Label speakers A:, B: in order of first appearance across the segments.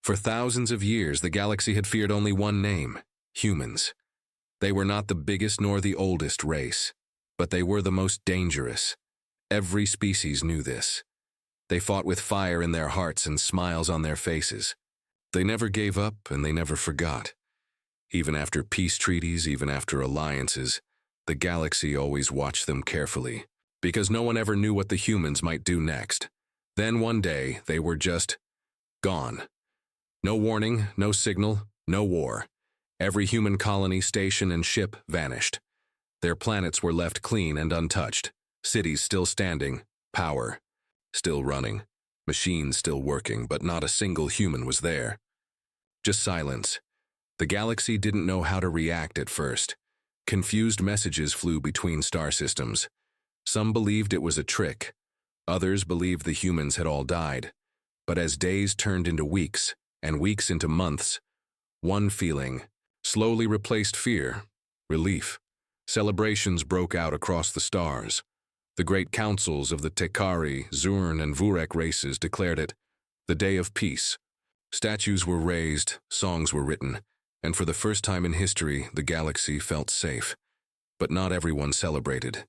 A: For thousands of years, the galaxy had feared only one name: humans. They were not the biggest nor the oldest race, but they were the most dangerous. Every species knew this. They fought with fire in their hearts and smiles on their faces. They never gave up and they never forgot. Even after peace treaties, even after alliances, the galaxy always watched them carefully, because no one ever knew what the humans might do next. Then one day, they were just gone. No warning, no signal, no war. Every human colony, station, and ship vanished. Their planets were left clean and untouched, cities still standing, power still running, machines still working, but not a single human was there. Just silence. The galaxy didn't know how to react at first. Confused messages flew between star systems. Some believed it was a trick. Others believed the humans had all died. But as days turned into weeks, and weeks into months, one feeling slowly replaced fear: relief. Celebrations broke out across the stars. The great councils of the Tekari, Zurn, and Vurek races declared it the Day of Peace. Statues were raised, songs were written, and for the first time in history, the galaxy felt safe. But not everyone celebrated.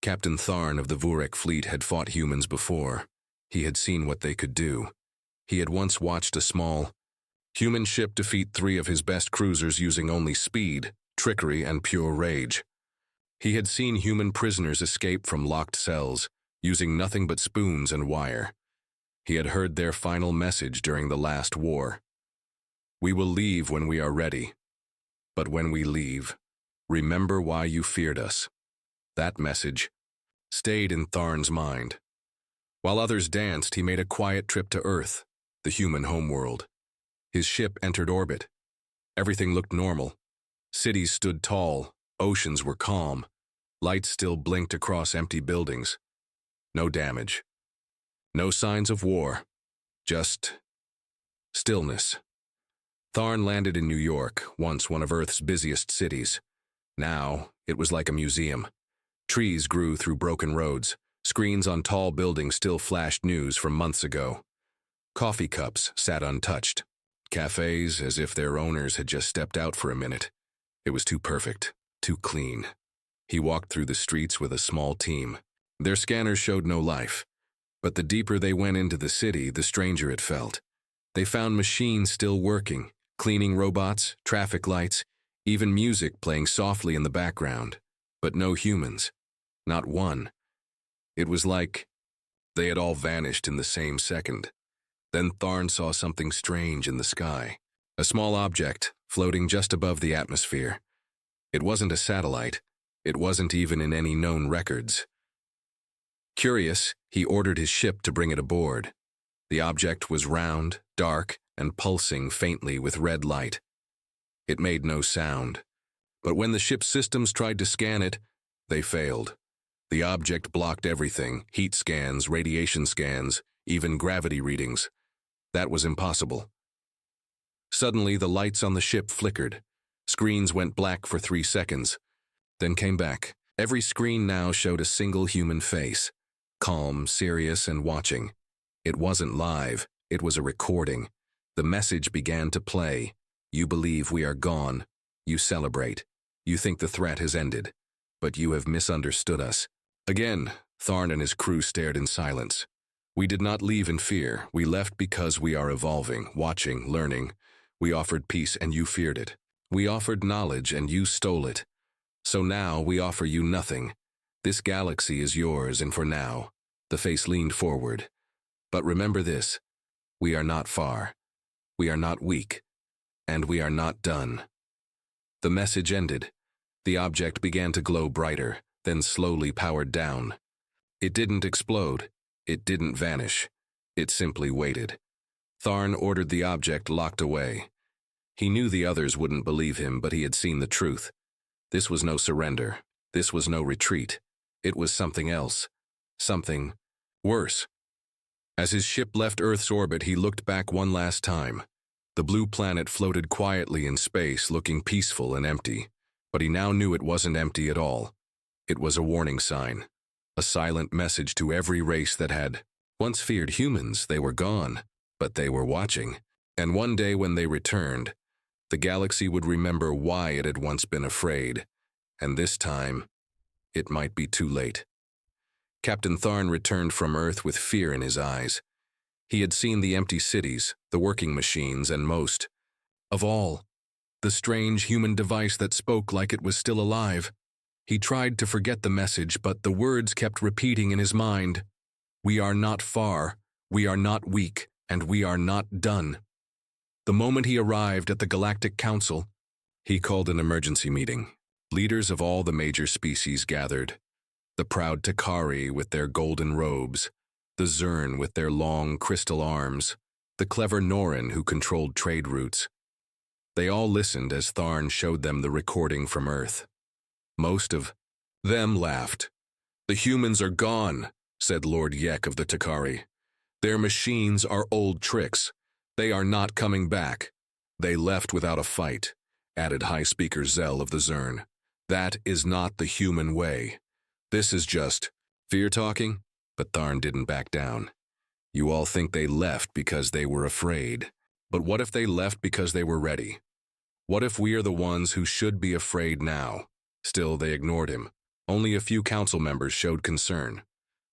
A: Captain Tharn of the Vurek fleet had fought humans before. He had seen what they could do. He had once watched a small human ship defeat 3 of his best cruisers using only speed, trickery, and pure rage. He had seen human prisoners escape from locked cells, using nothing but spoons and wire. He had heard their final message during the last war. We will leave when we are ready. But when we leave, remember why you feared us. That message stayed in Tharn's mind. While others danced, he made a quiet trip to Earth, the human homeworld. His ship entered orbit. Everything looked normal. Cities stood tall, oceans were calm. Lights still blinked across empty buildings. No damage. No signs of war. Just stillness. Tharn landed in New York, once one of Earth's busiest cities. Now, it was like a museum. Trees grew through broken roads. Screens on tall buildings still flashed news from months ago. Coffee cups sat untouched. Cafes as if their owners had just stepped out for a minute. It was too perfect, too clean. He walked through the streets with a small team. Their scanners showed no life. But the deeper they went into the city, the stranger it felt. They found machines still working, cleaning robots, traffic lights, even music playing softly in the background. But no humans. Not one. It was like they had all vanished in the same second. Then Tharn saw something strange in the sky. A small object floating just above the atmosphere. It wasn't a satellite. It wasn't even in any known records. Curious, he ordered his ship to bring it aboard. The object was round, dark, and pulsing faintly with red light. It made no sound. But when the ship's systems tried to scan it, they failed. The object blocked everything: heat scans, radiation scans, even gravity readings. That was impossible. Suddenly, the lights on the ship flickered. Screens went black for 3 seconds, then came back. Every screen now showed a single human face, calm, serious, and watching. It wasn't live, it was a recording. The message began to play. You believe we are gone. You celebrate. You think the threat has ended. But you have misunderstood us. Again, Tharn and his crew stared in silence. We did not leave in fear. We left because we are evolving, watching, learning. We offered peace and you feared it. We offered knowledge and you stole it. So now we offer you nothing. This galaxy is yours, and for now. The face leaned forward. But remember this: we are not far. We are not weak. And we are not done. The message ended. The object began to glow brighter, then slowly powered down. It didn't explode. It didn't vanish. It simply waited. Tharn ordered the object locked away. He knew the others wouldn't believe him, but he had seen the truth. This was no surrender. This was no retreat. It was something else. Something worse. As his ship left Earth's orbit, he looked back one last time. The blue planet floated quietly in space, looking peaceful and empty. But he now knew it wasn't empty at all. It was a warning sign. A silent message to every race that had once feared humans. They were gone, but they were watching. And one day when they returned, the galaxy would remember why it had once been afraid, and this time, it might be too late. Captain Tharn returned from Earth with fear in his eyes. He had seen the empty cities, the working machines, and most of all, the strange human device that spoke like it was still alive. He tried to forget the message, but the words kept repeating in his mind. We are not far, we are not weak, and we are not done. The moment he arrived at the Galactic Council, he called an emergency meeting. Leaders of all the major species gathered. The proud Takari with their golden robes, the Zern with their long crystal arms, the clever Norin who controlled trade routes. They all listened as Tharn showed them the recording from Earth. Most of them laughed. The humans are gone, said Lord Yek of the Takari. Their machines are old tricks. They are not coming back. They left without a fight, added High Speaker Zell of the Zern. That is not the human way. This is just fear-talking, but Tharn didn't back down. You all think they left because they were afraid. But what if they left because they were ready? What if we are the ones who should be afraid now? Still, they ignored him. Only a few council members showed concern.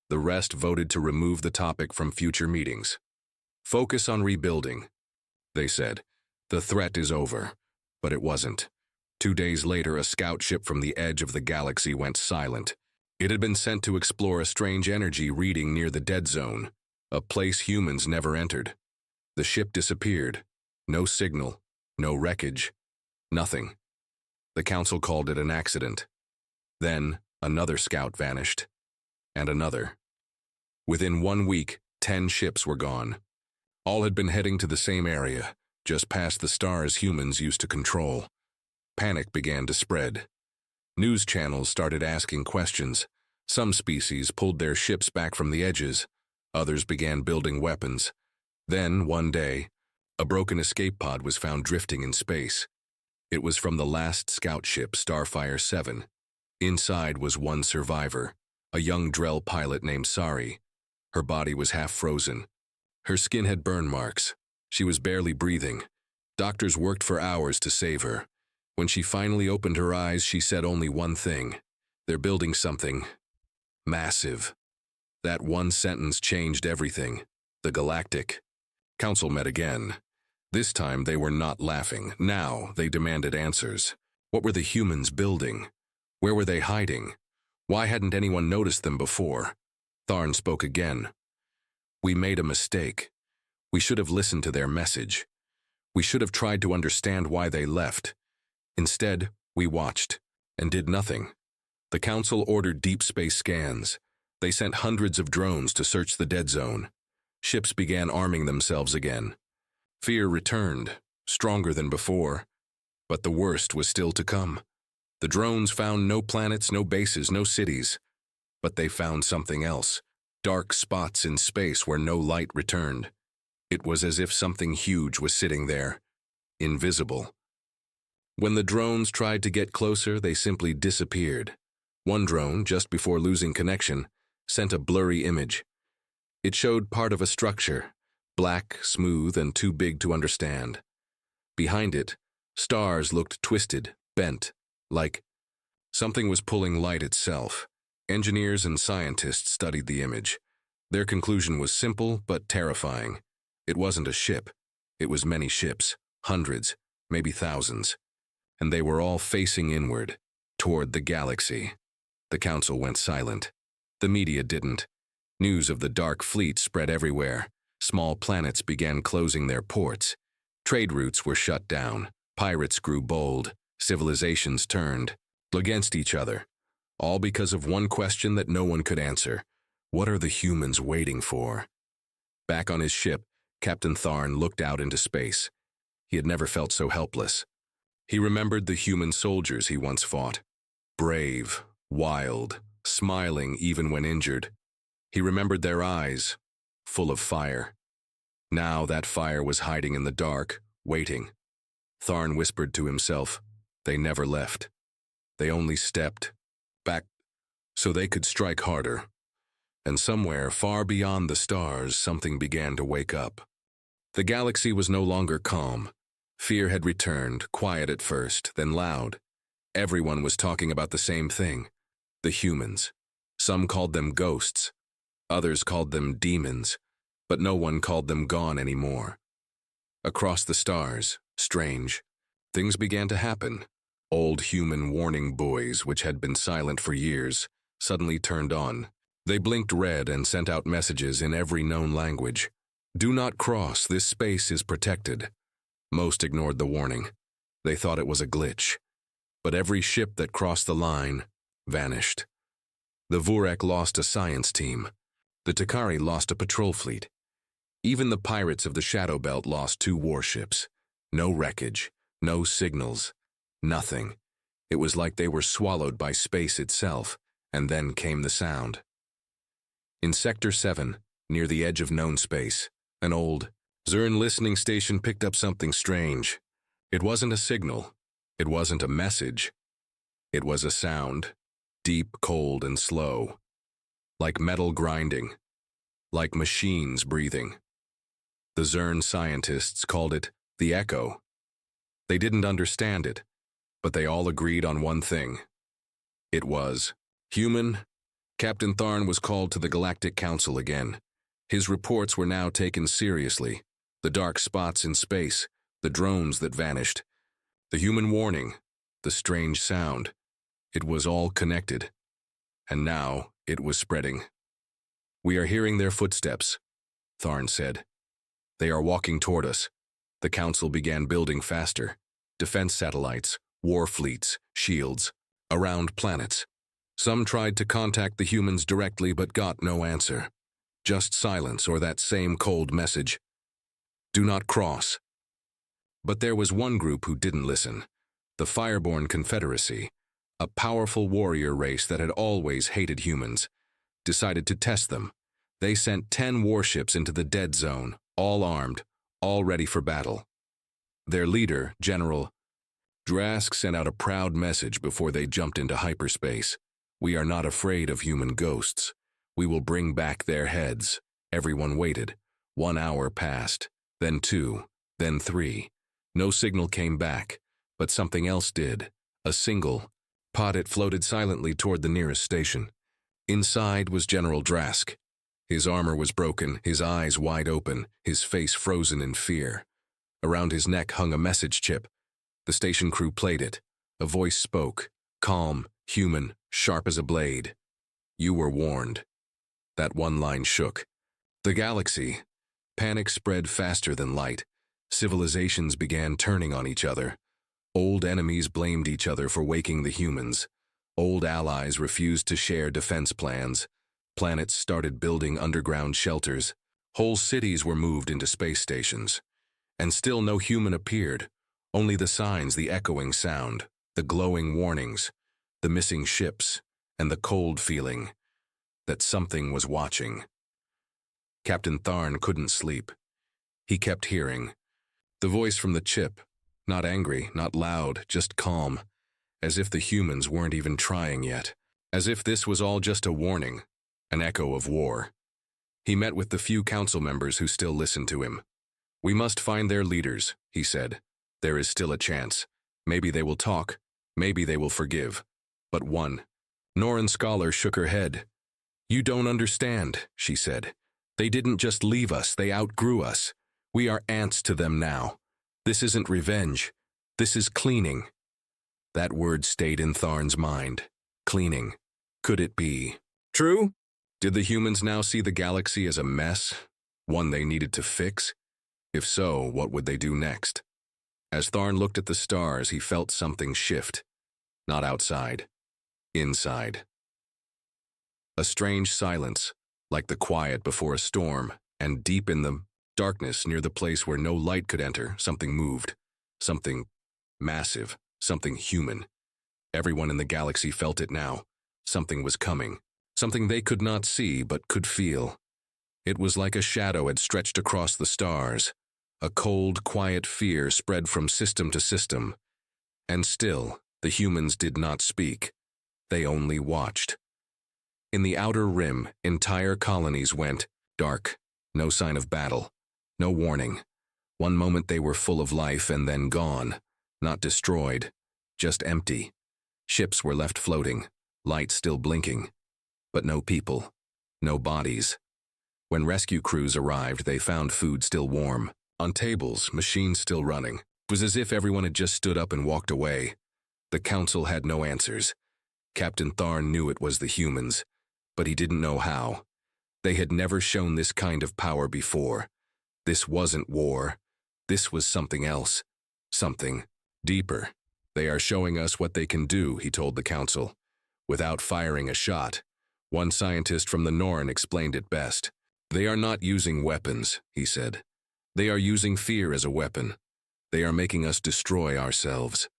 A: The rest voted to remove the topic from future meetings. Focus on rebuilding, they said. The threat is over. But it wasn't. 2 days later, a scout ship from the edge of the galaxy went silent. It had been sent to explore a strange energy reading near the dead zone, a place humans never entered. The ship disappeared. No signal, no wreckage, nothing. The council called it an accident. Then, another scout vanished. And another. Within 1 week, 10 ships were gone. All had been heading to the same area, just past the stars humans used to control. Panic began to spread. News channels started asking questions. Some species pulled their ships back from the edges. Others began building weapons. Then, one day, a broken escape pod was found drifting in space. It was from the last scout ship, Starfire 7. Inside was one survivor, a young Drell pilot named Sari. Her body was half frozen. Her skin had burn marks. She was barely breathing. Doctors worked for hours to save her. When she finally opened her eyes, she said only one thing. They're building something massive. That one sentence changed everything. The Galactic. Council met again. This time they were not laughing. Now they demanded answers. What were the humans building? Where were they hiding? Why hadn't anyone noticed them before? Tharn spoke again. We made a mistake. We should have listened to their message. We should have tried to understand why they left. Instead, we watched and did nothing. The council ordered deep space scans. They sent hundreds of drones to search the dead zone. Ships began arming themselves again. Fear returned, stronger than before. But the worst was still to come. The drones found no planets, no bases, no cities. But they found something else. Dark spots in space where no light returned. It was as if something huge was sitting there, invisible. When the drones tried to get closer, they simply disappeared. One drone, just before losing connection, sent a blurry image. It showed part of a structure, black, smooth, and too big to understand. Behind it, stars looked twisted, bent, like something was pulling light itself. Engineers and scientists studied the image. Their conclusion was simple but terrifying. It wasn't a ship. It was many ships, hundreds, maybe thousands. And they were all facing inward, toward the galaxy. The council went silent. The media didn't. News of the dark fleet spread everywhere. Small planets began closing their ports. Trade routes were shut down. Pirates grew bold. Civilizations turned against each other. All because of one question that no one could answer. What are the humans waiting for? Back on his ship, Captain Tharn looked out into space. He had never felt so helpless. He remembered the human soldiers he once fought. Brave, wild, smiling even when injured. He remembered their eyes, full of fire. Now that fire was hiding in the dark, waiting. Tharn whispered to himself, they never left. They only stepped back so they could strike harder. And somewhere far beyond the stars, something began to wake up. The galaxy was no longer calm. Fear had returned, quiet at first, then loud. Everyone was talking about the same thing: the humans. Some called them ghosts. Others called them demons, but no one called them gone anymore. Across the stars, strange, things began to happen. Old human warning buoys, which had been silent for years, suddenly turned on. They blinked red and sent out messages in every known language. Do not cross, this space is protected. Most ignored the warning. They thought it was a glitch. But every ship that crossed the line vanished. The Vurek lost a science team. The Takari lost a patrol fleet. Even the pirates of the Shadow Belt lost 2 warships. No wreckage, no signals, nothing. It was like they were swallowed by space itself, and then came the sound. In Sector 7, near the edge of known space, an old Zern listening station picked up something strange. It wasn't a signal. It wasn't a message. It was a sound, deep, cold, and slow. Like metal grinding. Like machines breathing. The Zern scientists called it the echo. They didn't understand it, but they all agreed on one thing. It was human. Captain Tharn was called to the Galactic Council again. His reports were now taken seriously. The dark spots in space, the drones that vanished, the human warning, the strange sound. It was all connected. And now it was spreading. We are hearing their footsteps, Tharn said. They are walking toward us. The Council began building faster. Defense satellites, war fleets, shields, around planets. Some tried to contact the humans directly but got no answer. Just silence or that same cold message. Do not cross. But there was one group who didn't listen. The Fireborn Confederacy, a powerful warrior race that had always hated humans, decided to test them. They sent 10 warships into the dead zone, all armed, all ready for battle. Their leader, General Drask, sent out a proud message before they jumped into hyperspace. We are not afraid of human ghosts. We will bring back their heads. Everyone waited. 1 hour passed, then 2, then 3. No signal came back, but something else did. A single pod. It floated silently toward the nearest station. Inside was General Drask. His armor was broken, his eyes wide open, his face frozen in fear. Around his neck hung a message chip. The station crew played it. A voice spoke, calm, human, sharp as a blade. You were warned. That one line shook. The galaxy. Panic spread faster than light. Civilizations began turning on each other. Old enemies blamed each other for waking the humans. Old allies refused to share defense plans. Planets started building underground shelters. Whole cities were moved into space stations. And still no human appeared. Only the signs, the echoing sound, the glowing warnings, the missing ships, and the cold feeling that something was watching. Captain Tharn couldn't sleep. He kept hearing. The voice from the chip, not angry, not loud, just calm, as if the humans weren't even trying yet, as if this was all just a warning, an echo of war. He met with the few council members who still listened to him. We must find their leaders, he said. There is still a chance. Maybe they will talk, maybe they will forgive. But one. Noran Scholar shook her head. You don't understand, she said. They didn't just leave us, they outgrew us. We are ants to them now. This isn't revenge. This is cleaning. That word stayed in Tharn's mind. Cleaning. Could it be true? Did the humans now see the galaxy as a mess? One they needed to fix? If so, what would they do next? As Tharn looked at the stars, he felt something shift. Not outside. Inside. A strange silence, like the quiet before a storm, and deep in the darkness near the place where no light could enter, something moved. Something massive, something human. Everyone in the galaxy felt it now. Something was coming. Something they could not see but could feel. It was like a shadow had stretched across the stars. A cold, quiet fear spread from system to system. And still, the humans did not speak. They only watched. In the outer rim, entire colonies went dark. No sign of battle. No warning. One moment they were full of life and then gone, not destroyed, just empty. Ships were left floating, lights still blinking, but no people, no bodies. When rescue crews arrived, they found food still warm, on tables, machines still running. It was as if everyone had just stood up and walked away. The council had no answers. Captain Tharn knew it was the humans, but he didn't know how. They had never shown this kind of power before. This wasn't war. This was something else. Something deeper. They are showing us what they can do, he told the council, without firing a shot. One scientist from the Norn explained it best. They are not using weapons, he said. They are using fear as a weapon. They are making us destroy ourselves.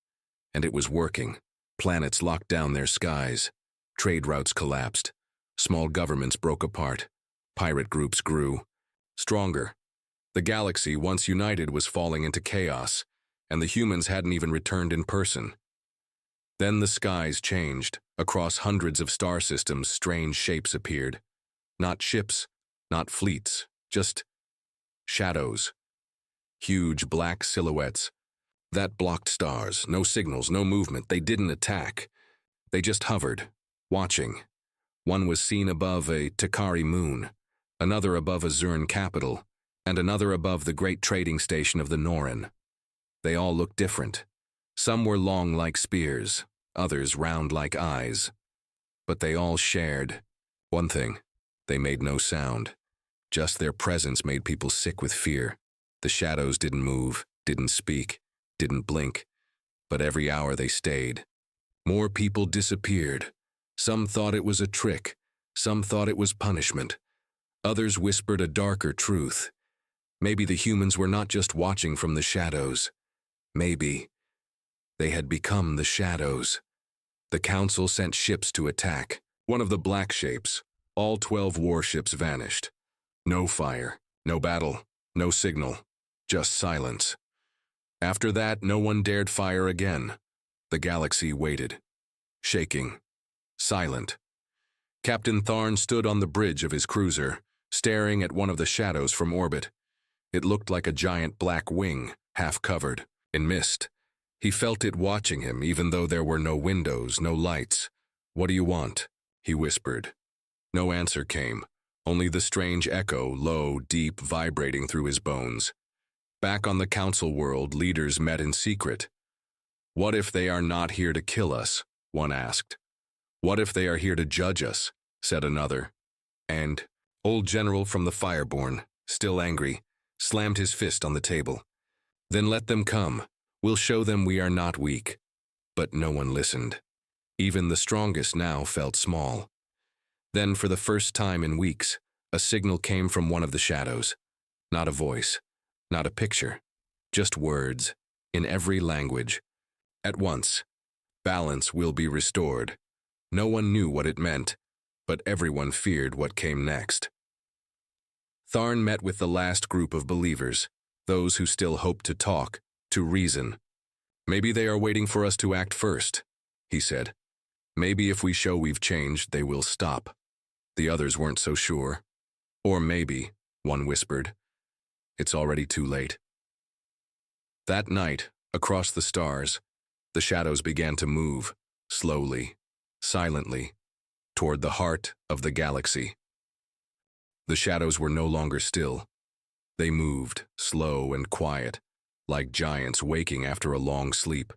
A: And it was working. Planets locked down their skies. Trade routes collapsed. Small governments broke apart. Pirate groups grew. Stronger. The galaxy, once united, was falling into chaos, and the humans hadn't even returned in person. Then the skies changed. Across hundreds of star systems, strange shapes appeared. Not ships, not fleets, just shadows. Huge black silhouettes that blocked stars. No signals, no movement. They didn't attack. They just hovered, watching. One was seen above a Takari moon, another above a Zurn capital, and another above the great trading station of the Norin. They all looked different. Some were long like spears, others round like eyes. But they all shared one thing. They made no sound. Just their presence made people sick with fear. The shadows didn't move, didn't speak, didn't blink, but every hour they stayed. More people disappeared. Some thought it was a trick. Some thought it was punishment. Others whispered a darker truth. Maybe the humans were not just watching from the shadows. Maybe they had become the shadows. The council sent ships to attack. One of the black shapes. All 12 warships vanished. No fire, no battle, no signal, just silence. After that, no one dared fire again. The galaxy waited, shaking, silent. Captain Tharn stood on the bridge of his cruiser, staring at one of the shadows from orbit. It looked like a giant black wing, half covered in mist. He felt it watching him, even though there were no windows, no lights. "What do you want?" he whispered. No answer came, only the strange echo, low, deep, vibrating through his bones. Back on the council world, leaders met in secret. "What if they are not here to kill us?" one asked. "What if they are here to judge us?" said another. And old general from the Fireborn, still angry, slammed his fist on the table. "Then let them come. We'll show them we are not weak." But no one listened. Even the strongest now felt small. Then, for the first time in weeks, a signal came from one of the shadows. Not a voice, not a picture, just words, in every language. At once, "Balance will be restored." No one knew what it meant, but everyone feared what came next. Tharn met with the last group of believers, those who still hoped to talk, to reason. "Maybe they are waiting for us to act first," he said. "Maybe if we show we've changed, they will stop." The others weren't so sure. "Or maybe," one whispered, "it's already too late." That night, across the stars, the shadows began to move, slowly, silently, toward the heart of the galaxy. The shadows were no longer still. They moved, slow and quiet, like giants waking after a long sleep.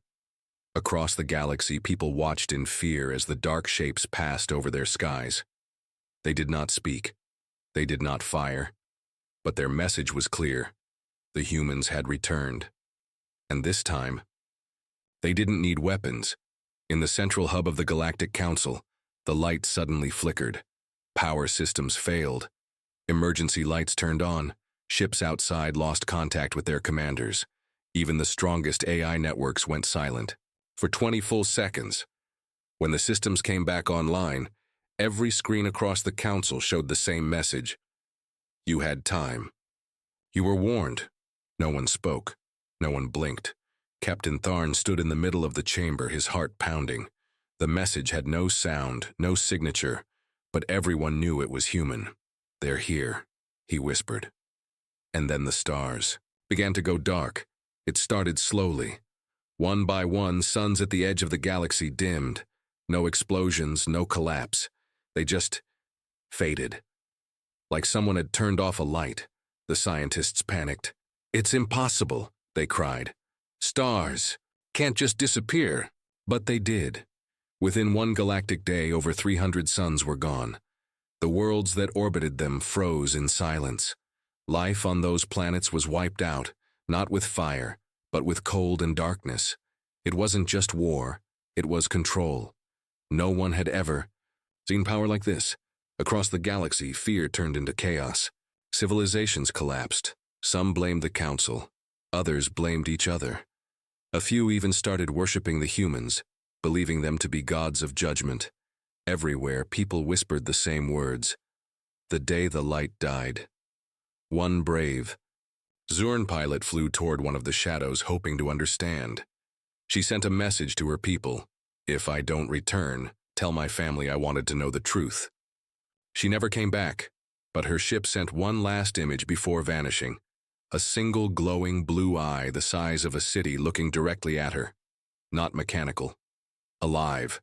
A: Across the galaxy, people watched in fear as the dark shapes passed over their skies. They did not speak. They did not fire. But their message was clear. The humans had returned. And this time, they didn't need weapons. In the central hub of the Galactic Council, the light suddenly flickered. Power systems failed. Emergency lights turned on. Ships outside lost contact with their commanders. Even the strongest AI networks went silent. For 20 full seconds. When the systems came back online, every screen across the council showed the same message. You had time. You were warned. No one spoke. No one blinked. Captain Tharn stood in the middle of the chamber, his heart pounding. The message had no sound, no signature, but everyone knew it was human. "They're here," he whispered. And then the stars. began to go dark. It started slowly. One by one, suns at the edge of the galaxy dimmed. No explosions, no collapse. They just faded. Like someone had turned off a light. The scientists panicked. "It's impossible," they cried. "Stars can't just disappear." But they did. Within one galactic day, over 300 suns were gone. The worlds that orbited them froze in silence. Life on those planets was wiped out, not with fire, but with cold and darkness. It wasn't just war, it was control. No one had ever seen power like this. Across the galaxy, fear turned into chaos. Civilizations collapsed. Some blamed the Council. Others blamed each other. A few even started worshipping the humans, believing them to be gods of judgment. Everywhere, people whispered the same words. The day the light died. One brave Zurn pilot flew toward one of the shadows, hoping to understand. She sent a message to her people. "If I don't return, tell my family I wanted to know the truth." She never came back, but her ship sent one last image before vanishing. A single glowing blue eye the size of a city looking directly at her. Not mechanical. Alive.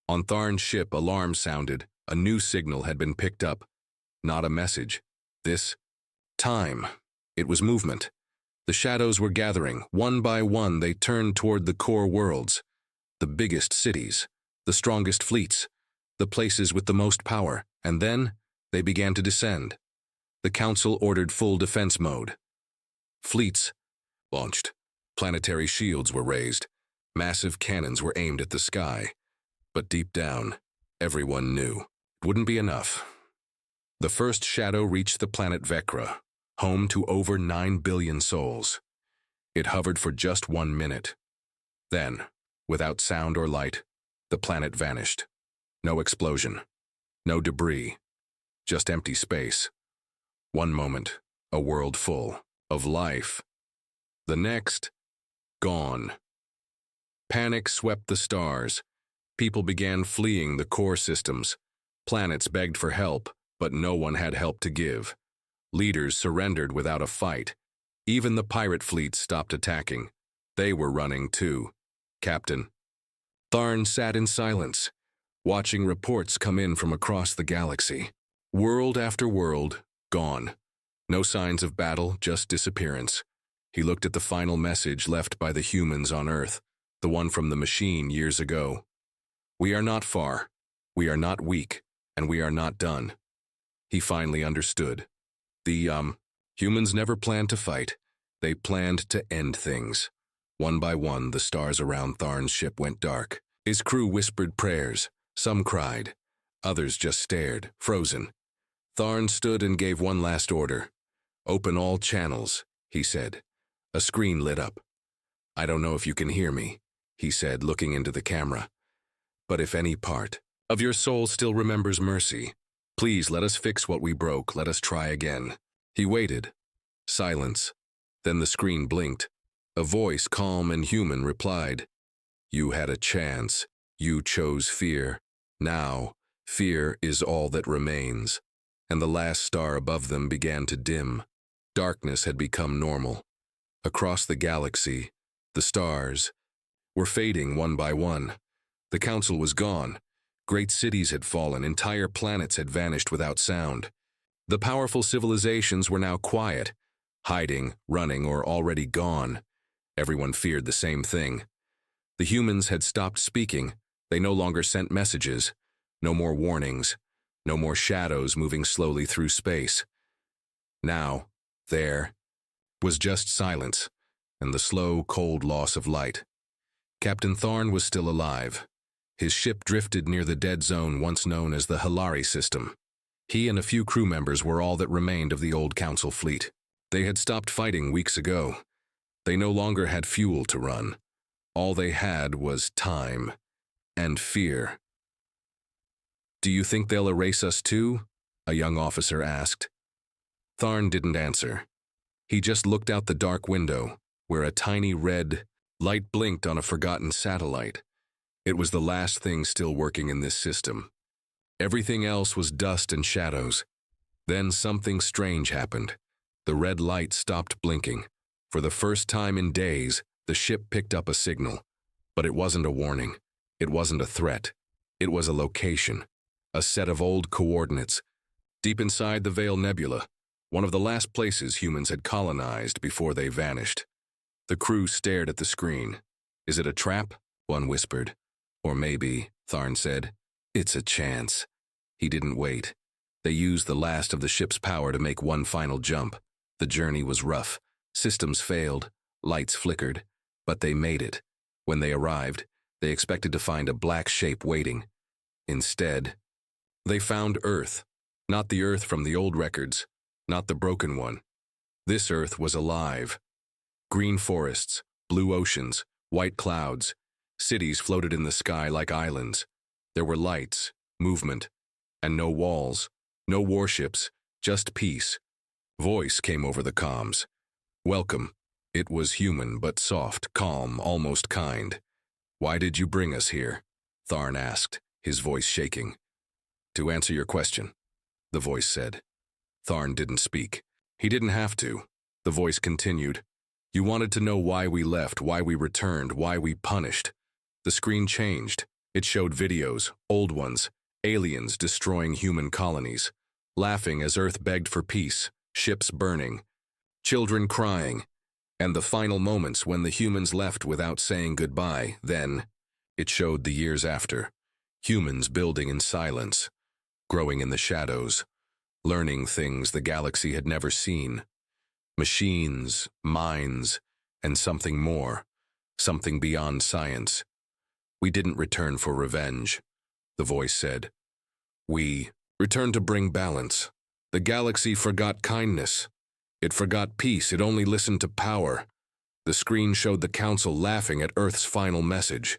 A: On Tharn's ship, alarms sounded. A new signal had been picked up. Not a message. This time. It was movement. The shadows were gathering. One by one, they turned toward the core worlds. The biggest cities. The strongest fleets. The places with the most power. And then, they began to descend. The Council ordered full defense mode. Fleets launched. Planetary shields were raised. Massive cannons were aimed at the sky. But deep down, everyone knew it wouldn't be enough. The first shadow reached the planet Vecra, home to over 9 billion souls. It hovered for just 1 minute. Then, without sound or light, the planet vanished. No explosion. No debris. Just empty space. One moment, a world full of life. The next, gone. Panic swept the stars. People began fleeing the core systems. Planets begged for help, but no one had help to give. Leaders surrendered without a fight. Even the pirate fleets stopped attacking. They were running too. Captain Tharn sat in silence, watching reports come in from across the galaxy. World after world, gone. No signs of battle, just disappearance. He looked at the final message left by the humans on Earth, the one from the machine years ago. "We are not far, we are not weak, and we are not done." He finally understood. The humans never planned to fight. They planned to end things. One by one, the stars around Tharn's ship went dark. His crew whispered prayers. Some cried. Others just stared, frozen. Tharn stood and gave one last order. "Open all channels," he said. A screen lit up. "I don't know if you can hear me," he said, looking into the camera. "But if any part of your soul still remembers mercy, please let us fix what we broke. Let us try again." He waited. Silence. Then the screen blinked. A voice, calm and human, replied, "You had a chance. You chose fear. Now, fear is all that remains." And the last star above them began to dim. Darkness had become normal. Across the galaxy, the stars were fading one by one. The Council was gone. Great cities had fallen. Entire planets had vanished without sound. The powerful civilizations were now quiet, hiding, running, or already gone. Everyone feared the same thing. The humans had stopped speaking. They no longer sent messages. No more warnings. No more shadows moving slowly through space. Now, there was just silence and the slow, cold loss of light. Captain Tharn was still alive. His ship drifted near the dead zone once known as the HFY system. He and a few crew members were all that remained of the old Council fleet. They had stopped fighting weeks ago. They no longer had fuel to run. All they had was time and fear. "Do you think they'll erase us too?" a young officer asked. Tharn didn't answer. He just looked out the dark window, where a tiny red light blinked on a forgotten satellite. It was the last thing still working in this system. Everything else was dust and shadows. Then something strange happened. The red light stopped blinking. For the first time in days, the ship picked up a signal. But it wasn't a warning. It wasn't a threat. It was a location, a set of old coordinates, deep inside the Veil Nebula, one of the last places humans had colonized before they vanished. The crew stared at the screen. "Is it a trap?" one whispered. "Or maybe," Tharn said, "it's a chance." He didn't wait. They used the last of the ship's power to make one final jump. The journey was rough. Systems failed, lights flickered, but they made it. When they arrived, they expected to find a black shape waiting. Instead, they found Earth. Not the Earth from the old records, not the broken one. This Earth was alive. Green forests, blue oceans, white clouds. Cities floated in the sky like islands. There were lights, movement, and no walls, no warships, just peace. Voice came over the comms. "Welcome." It was human, but soft, calm, almost kind. "Why did you bring us here?" Tharn asked, his voice shaking. "To answer your question," the voice said. Tharn didn't speak. He didn't have to. The voice continued. "You wanted to know why we left, why we returned, why we punished." The screen changed. It showed videos, old ones, aliens destroying human colonies, laughing as Earth begged for peace, ships burning, children crying, and the final moments when the humans left without saying goodbye. Then, it showed the years after, humans building in silence, growing in the shadows, learning things the galaxy had never seen. Machines, minds, and something more, something beyond science. "We didn't return for revenge," the voice said. "We returned to bring balance. The galaxy forgot kindness. It forgot peace. It only listened to power." The screen showed the Council laughing at Earth's final message,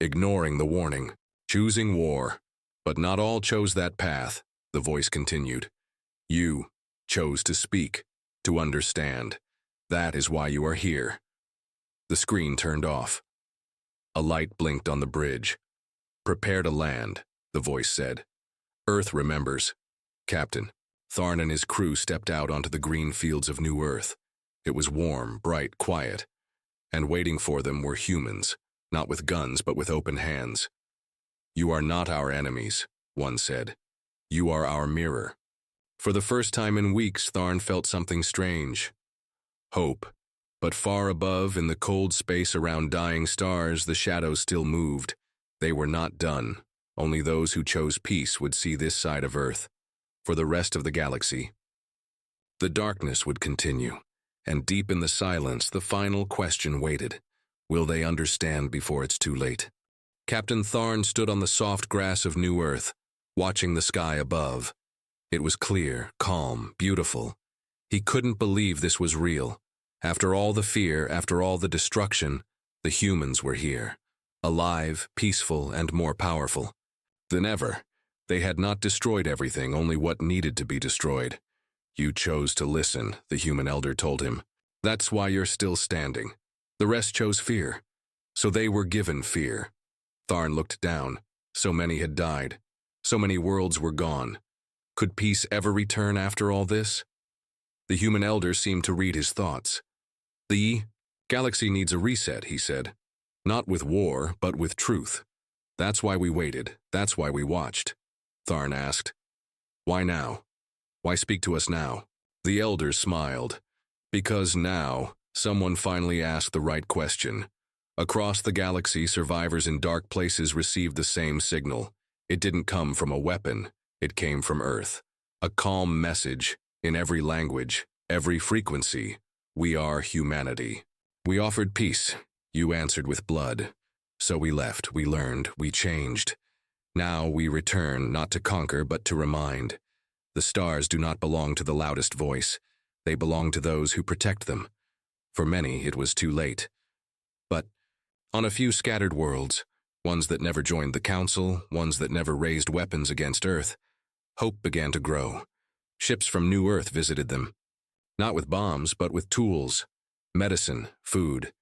A: ignoring the warning, choosing war. "But not all chose that path," the voice continued. "You chose to speak, to understand. That is why you are here." The screen turned off. A light blinked on the bridge. "Prepare to land," the voice said. "Earth remembers." Captain Tharn and his crew stepped out onto the green fields of New Earth. It was warm, bright, quiet. And waiting for them were humans, not with guns but with open hands. "You are not our enemies," one said. "You are our mirror." For the first time in weeks, Tharn felt something strange. Hope. But far above, in the cold space around dying stars, the shadows still moved. They were not done. Only those who chose peace would see this side of Earth. For the rest of the galaxy, the darkness would continue, and deep in the silence, the final question waited. Will they understand before it's too late? Captain Tharn stood on the soft grass of New Earth, watching the sky above. It was clear, calm, beautiful. He couldn't believe this was real. After all the fear, after all the destruction, the humans were here, alive, peaceful, and more powerful than ever. They had not destroyed everything, only what needed to be destroyed. "You chose to listen," the human elder told him. "That's why you're still standing. The rest chose fear. So they were given fear." Tharn looked down. So many had died. So many worlds were gone. Could peace ever return after all this? The human elder seemed to read his thoughts. "The galaxy needs a reset," he said. "Not with war, but with truth. That's why we waited. That's why we watched." Tharn asked, "Why now? Why speak to us now?" The elder smiled. "Because now, someone finally asked the right question. Across the galaxy, survivors in dark places received the same signal. It didn't come from a weapon. It came from Earth. A calm message, in every language, every frequency. We are humanity. We offered peace. You answered with blood. So we left, we learned, we changed. Now we return, not to conquer, but to remind. The stars do not belong to the loudest voice. They belong to those who protect them. For many, it was too late. But on a few scattered worlds, ones that never joined the Council, ones that never raised weapons against Earth, hope began to grow. Ships from New Earth visited them. Not with bombs, but with tools, medicine, food.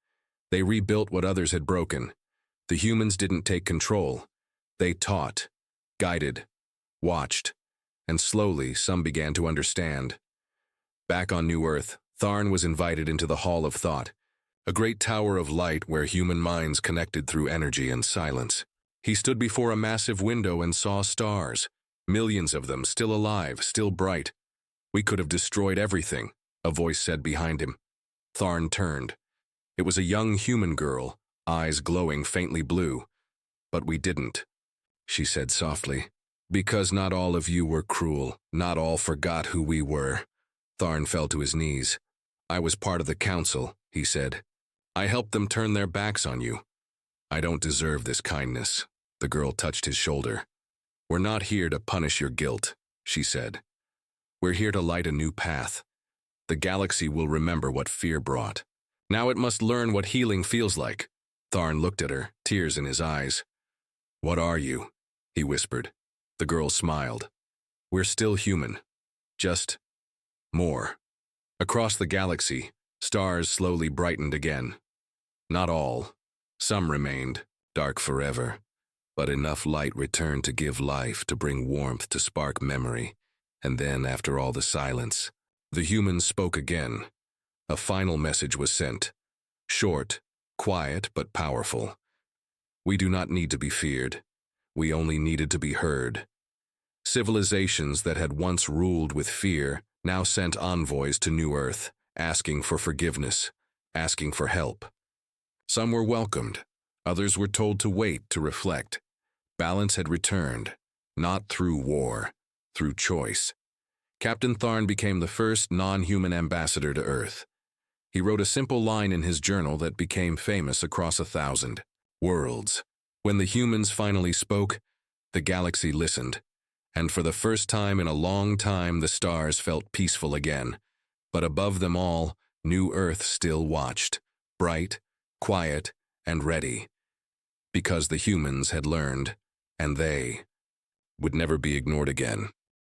A: They rebuilt what others had broken. The humans didn't take control. They taught, guided, watched, and slowly some began to understand. Back on New Earth, Tharn was invited into the Hall of Thought, a great tower of light where human minds connected through energy and silence. He stood before a massive window and saw stars, millions of them, still alive, still bright. "We could have destroyed everything," a voice said behind him. Tharn turned. It was a young human girl, eyes glowing faintly blue. "But we didn't," she said softly. "Because not all of you were cruel, not all forgot who we were." Tharn fell to his knees. "I was part of the council," he said. "I helped them turn their backs on you. I don't deserve this kindness." The girl touched his shoulder. "We're not here to punish your guilt," she said. "We're here to light a new path. The galaxy will remember what fear brought. Now it must learn what healing feels like." Tharn looked at her, tears in his eyes. "What are you?" he whispered. The girl smiled. "We're still human. Just more." Across the galaxy, stars slowly brightened again. Not all. Some remained, dark forever. But enough light returned to give life, to bring warmth, to spark memory. And then, after all the silence, the humans spoke again. A final message was sent. Short, quiet, but powerful. "We do not need to be feared. We only needed to be heard." Civilizations that had once ruled with fear now sent envoys to New Earth, asking for forgiveness, asking for help. Some were welcomed. Others were told to wait, to reflect. Balance had returned, not through war, through choice. Captain Tharn became the first non-human ambassador to Earth. He wrote a simple line in his journal that became famous across 1,000 worlds. When the humans finally spoke, the galaxy listened. And for the first time in a long time, the stars felt peaceful again. But above them all, New Earth still watched, bright, quiet, and ready. Because the humans had learned, and they would never be ignored again.